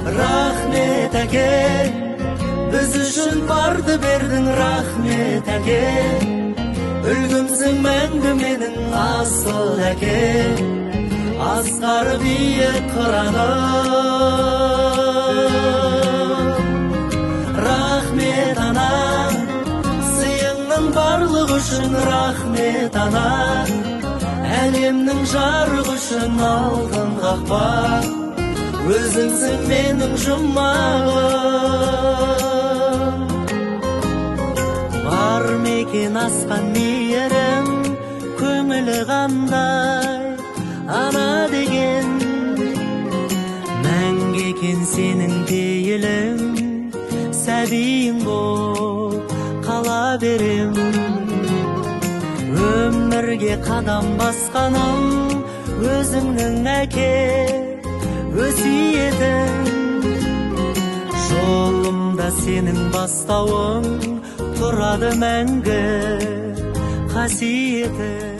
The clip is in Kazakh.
Рахмет әке, біз үшін барды бердің, рахмет әке. Үлгімсің мәңгі менің асыл әке, асқар биік қыраным. Рахмет ана, сыйыңның барлық үшін рахмет ана. Әлемнің жарық үшін алтын қақпа, өзіңсің менің жұмағым. Бар мекен асқан мейірім, көңілі қандай ана деген. Мәңгі екен сенің пейілің, сәбиің боп қала берем. Өмірге қадам басқаным, өзіңнің әке өсиетің. Жолымда сенің бастауың, тұрады мәңгі қасиетің.